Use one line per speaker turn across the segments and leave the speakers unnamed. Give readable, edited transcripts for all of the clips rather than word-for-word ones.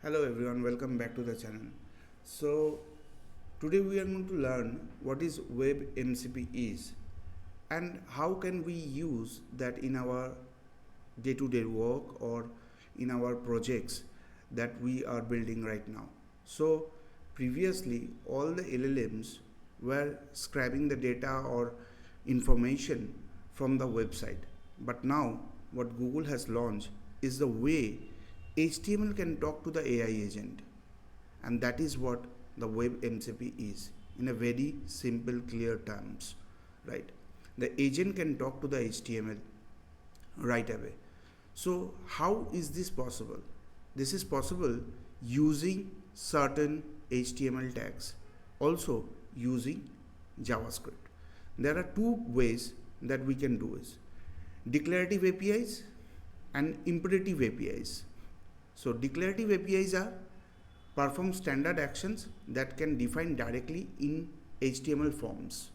Hello everyone, welcome back to the channel. So today we are going to learn what is WebMCP is and how can we use that in our day-to-day work or in our projects that we are building right now. So previously all the LLMs were scraping the data or information from the website, but now what Google has launched is the way HTML can talk to the AI agent, and that is what the WebMCP is in a very simple, clear terms, right? The agent can talk to the HTML right away. So how is this possible? This is possible using certain HTML tags, also using JavaScript. There are two ways that we can do this: declarative APIs and imperative APIs. So declarative APIs are perform standard actions that can define directly in HTML forms.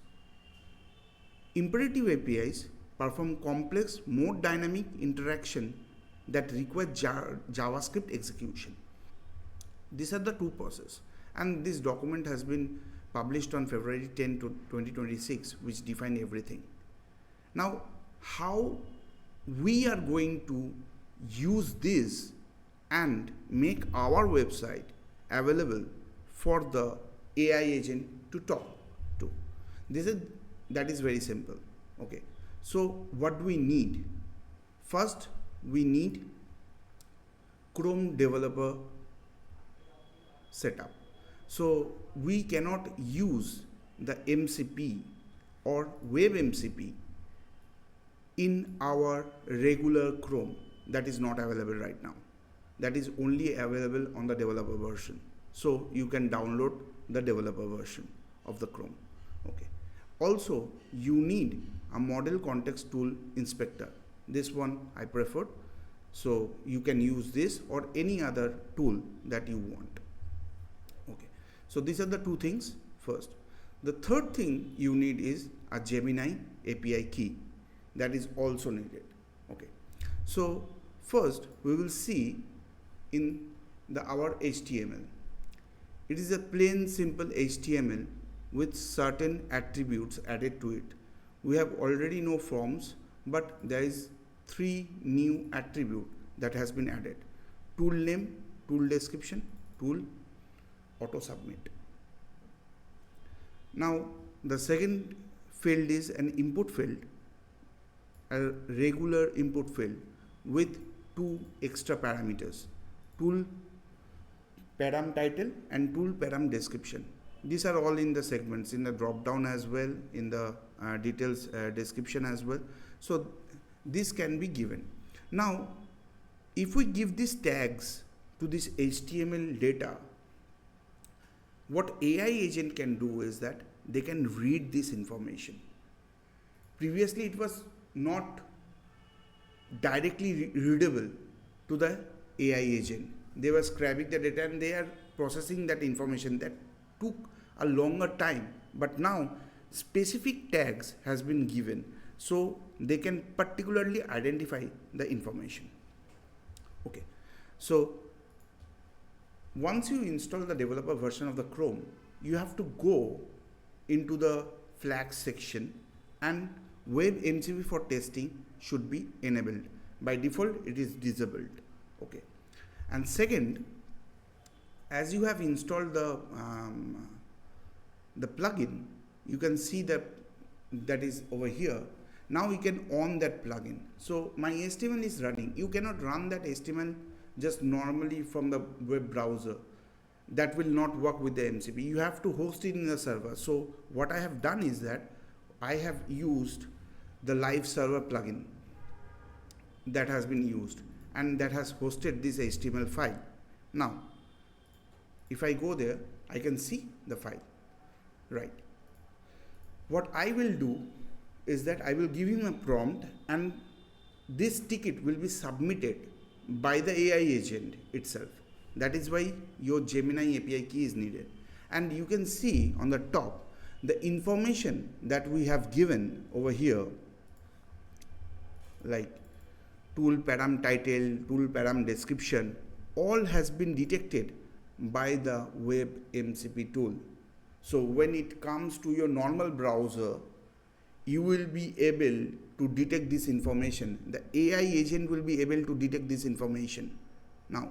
Imperative APIs perform complex, more dynamic interaction that require JavaScript execution. These are the two processes, and this document has been published on February 10 to 2026, which define everything. Now, how we are going to use this and make our website available for the AI agent to talk to. That is very simple. Okay. So what do we need? First, we need Chrome developer setup. So we cannot use the MCP or WebMCP in our regular Chrome. That is not available right now. That is only available on the developer version. So you can download the developer version of the Chrome. Okay. Also, you need a model context tool inspector. This one I prefer. So you can use this or any other tool that you want. Okay. So these are the two things first. The third thing you need is a Gemini API key. That is also needed. Okay. So first we will see in our HTML. It is a plain simple HTML with certain attributes added to it. We have already know forms, but there is 3 new attribute that has been added: tool name, tool description, tool auto submit. Now the second field is an input field, a regular input field with 2 extra parameters: tool param title and tool param description. These are all in the segments, in the drop down as well, in the details description as well. So this can be given. Now if we give these tags to this HTML data, what AI agent can do is that they can read this information. Previously it was not directly readable to the AI agent. They were scraping the data and they are processing that information. That took a longer time, but now specific tags has been given so they can particularly identify the information. Okay, so once you install the developer version of the Chrome, you have to go into the flags section, and WebMCP for testing should be enabled. By default it is disabled. Okay. And second, as you have installed the plugin, you can see that is over here. Now you can on that plugin. So my HTML is running. You cannot run that HTML just normally from the web browser. That will not work with the MCP. You have to host it in the server. So what I have done is that I have used the live server plugin that has been used, and that has hosted this HTML file. Now if I go there, I can see the file, right? What I will do is that I will give him a prompt, and this ticket will be submitted by the AI agent itself. That is why your Gemini API key is needed. And you can see on the top the information that we have given over here, like tool param title, tool param description, all has been detected by the WebMCP tool. So when it comes to your normal browser, you will be able to detect this information. The AI agent will be able to detect this information. Now,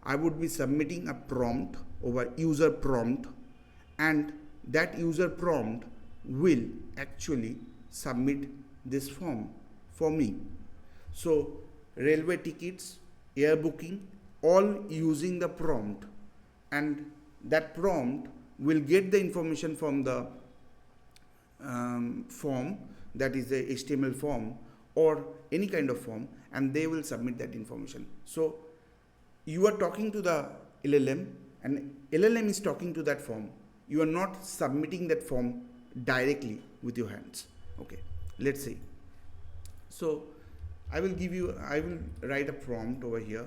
I would be submitting a prompt over user prompt, and that user prompt will actually submit this form for me. So railway tickets, air booking, all using the prompt, and that prompt will get the information from the form, that is the HTML form or any kind of form, and they will submit that information. So you are talking to the LLM and LLM is talking to that form. You are not submitting that form directly with your hands. Okay, let's see. So I will write a prompt over here.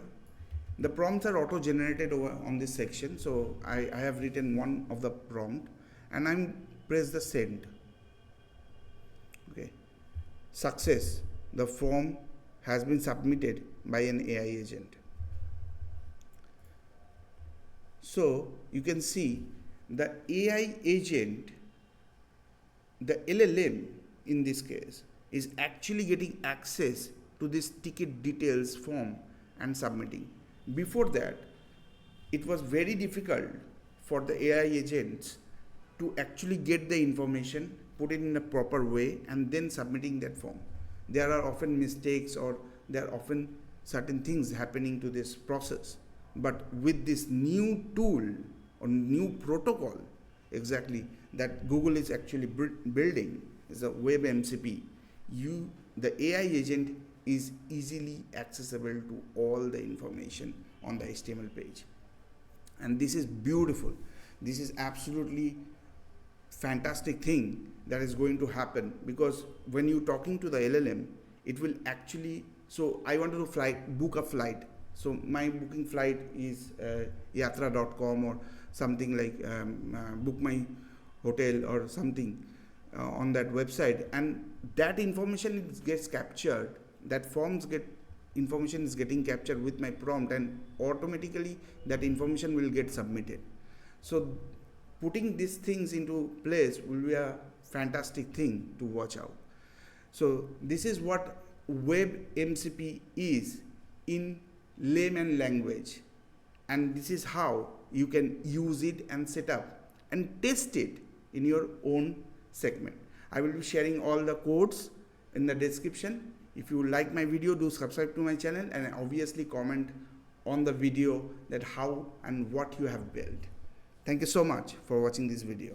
The prompts are auto generated over on this section. So I have written one of the prompt and I'm press the send. Okay, success, the form has been submitted by an AI agent. So you can see the AI agent, the LLM in this case, is actually getting access to this ticket details form and submitting. Before that, it was very difficult for the AI agents to actually get the information, put it in a proper way, and then submitting that form. There are often mistakes or there are often certain things happening to this process. But with this new tool or new protocol, exactly, that Google is actually building, is a WebMCP, the AI agent is easily accessible to all the information on the HTML page. And this is beautiful. This is absolutely fantastic thing that is going to happen, because when you're talking to the LLM, it will actually, so I wanted to book a flight. So my booking flight is yatra.com or something like book my hotel or something on that website, and that information gets captured, that information is getting captured with my prompt, and automatically that information will get submitted. So putting these things into place will be a fantastic thing to watch out. So this is what WebMCP is in layman language, and this is how you can use it and set up and test it in your own segment. I will be sharing all the codes in the description. If you like my video, do subscribe to my channel and obviously comment on the video that how and what you have built. Thank you so much for watching this video.